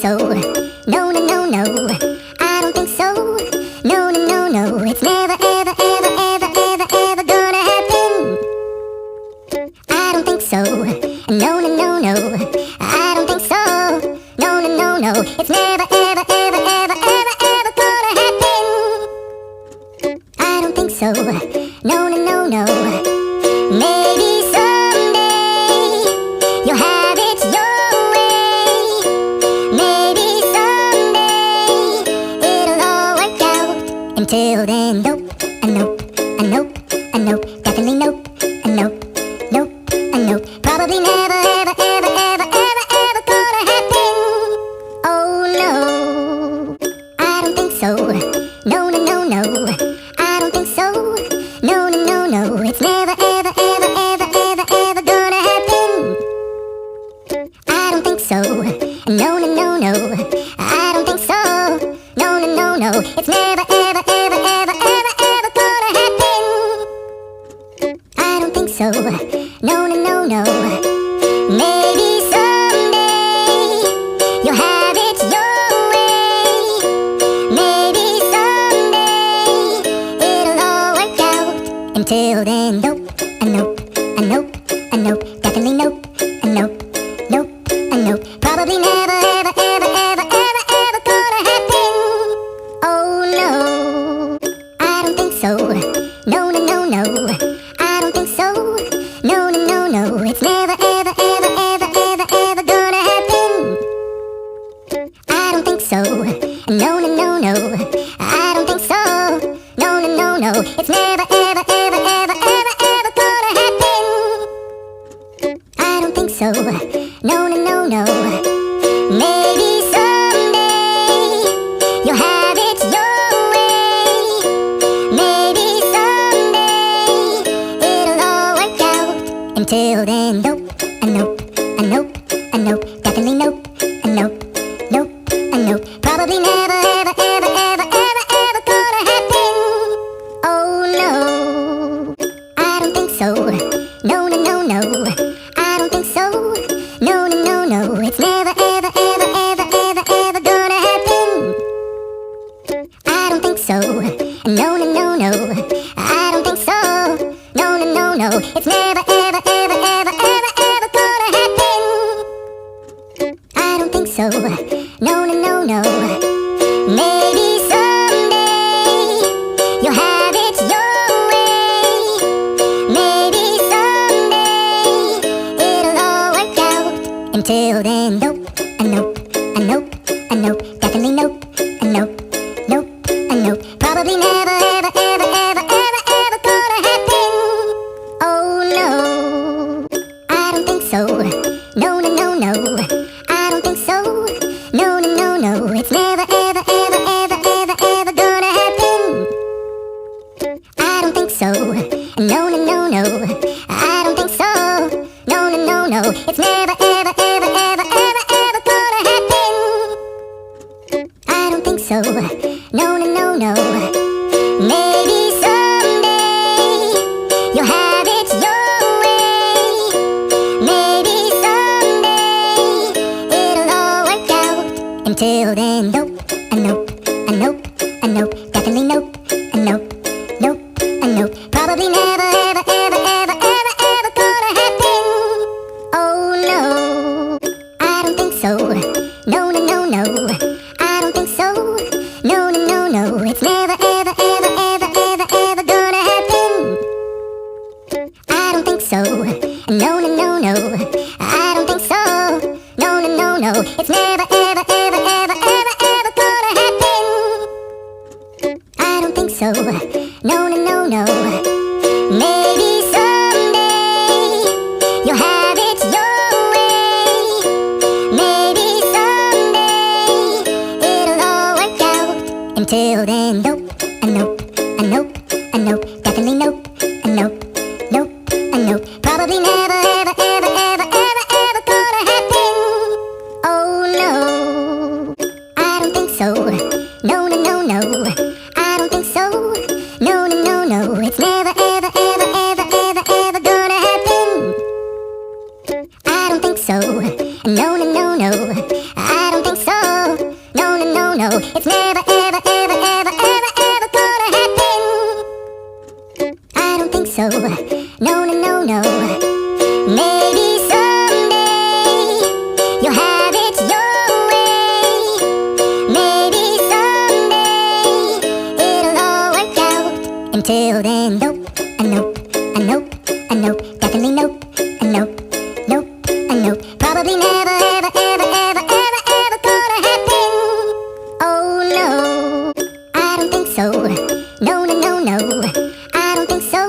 so. No, no, no, no. I don't think so. No, no, no, no. It's never, ever, ever, ever, ever, ever gonna happen. I don't think so. No, no, no, no. I don't think so. No, no, no, no. It's never, ever, ever, ever, ever, ever gonna happen. I don't think so. No, no, no, no. Maybe someday you'll have it your way. Maybe someday it'll all work out. Until then, nope, a nope, a nope, a nope, definitely nope, a nope, nope, a nope. Probably never, ever, ever, ever, ever, ever gonna happen. Oh no, I don't think so. No, no, no, no. I don't think so. No, no, no, no. It's never, ever, ever, ever, ever, ever gonna happen. I don't think so. No, no, no, no. I don't think so. No, no, no, no. It's never, ever, ever, ever, ever, ever gonna happen. I don't think so. No, no, no, no. Maybe someday you'll have it your way. Maybe someday it'll all work out. Until then, nope, a nope, a nope, a nope, definitely nope, a nope, nope, a nope. Probably never, ever, ever, ever, ever, ever gonna happen. Oh no, I don't think so. No, no, no, no. I don't think so. No, no, no, no. It's never, ever, ever, ever, ever, ever gonna happen. I don't think so. No, no, no, no. I don't think so. No, no, no, no. It's never, ever, ever, ever, ever, ever gonna happen. I don't think so. No, no, no, no. Maybe someday you'll have it your way. Maybe someday it'll all work out. Until then, nope, a nope, a nope, a nope, definitely nope, a nope, nope, a nope. Probably never, ever, ever, ever, ever, ever gonna happen. Oh no, I don't think so. No, no, no, no. I don't think so. No, no, no, no. It's never, ever, ever, ever, ever, ever gonna happen. I don't think so. No, no, no, no. I don't think so. No, no, no, no. It's never, ever, ever, ever, ever, ever gonna happen. I don't think so. No, no, no, no. Maybe someday you'll have it your way. Maybe someday it'll all work out. Until then, nope, a nope, a nope, a nope, definitely nope, a nope, nope, a nope. Probably never, ever, ever, ever, ever, ever gonna happen. Oh no, I don't think so. No, no, no, no. I don't think so. No, no, no, no. It's never, ever, ever, ever, ever, ever gonna happen. I don't think so. No, no, no, no. I don't think so. No, no, no, no. It's never, ever, ever, ever, ever, ever gonna happen. I don't think so. No, no, no, no. Maybe someday you'll have it your way. Maybe someday it'll all work out. Until then, nope, a nope, a nope, a nope, definitely nope, a nope, nope, a nope. Probably never, ever, ever, ever, ever, ever gonna happen. Oh no, I don't think so. No, no, no, no. I don't think so. No, no, no, no. It's never, ever, ever, ever, ever, ever gonna happen. I don't think so. No, no, no, no. I don't think so. No, no, no, no. It's never, ever, ever, ever, ever, ever gonna happen. I don't think so. No, no, no, no. Maybe someday you'll have it your way. Maybe someday it'll all work out. Until then, nope, a nope, a nope, a nope, definitely nope, a nope, nope, a nope. Probably never, ever, ever, ever, ever, ever gonna happen. Oh no, I don't think so. No, no, no, no. I don't think so. No, no, no, no. It's never, ever, ever, ever, ever, ever gonna happen. I don't think so. No, no, no, no. I don't think so. no, it's never, ever, ever, ever, ever, ever gonna happen. I don't think so. No, no, no, no. Maybe someday you'll have it your way. Maybe someday it'll all work out. Until then, nope, a nope, a nope, a nope, definitely nope, a nope, nope, a nope. Probably never, ever, ever, ever, ever, ever gonna happen. Oh no, I don't think so. No, no, no, no. I don't think so.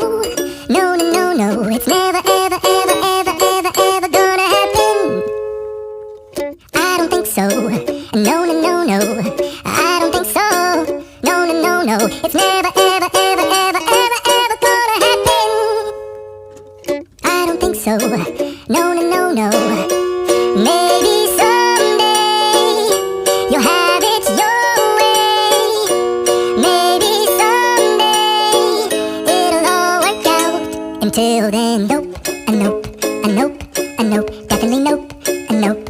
No, no, no, no. It's never, ever, ever, ever, ever, ever gonna happen. I don't think so. No, no, no, no. I don't think so. No, no, no, no. It's never, ever, ever, ever, ever, ever gonna happen. I don't think so. No, no, no, no. Maybe someday you'll have it your way. Maybe someday it'll all work out. Until then, nope, a nope, a nope, a nope, definitely nope, a nope.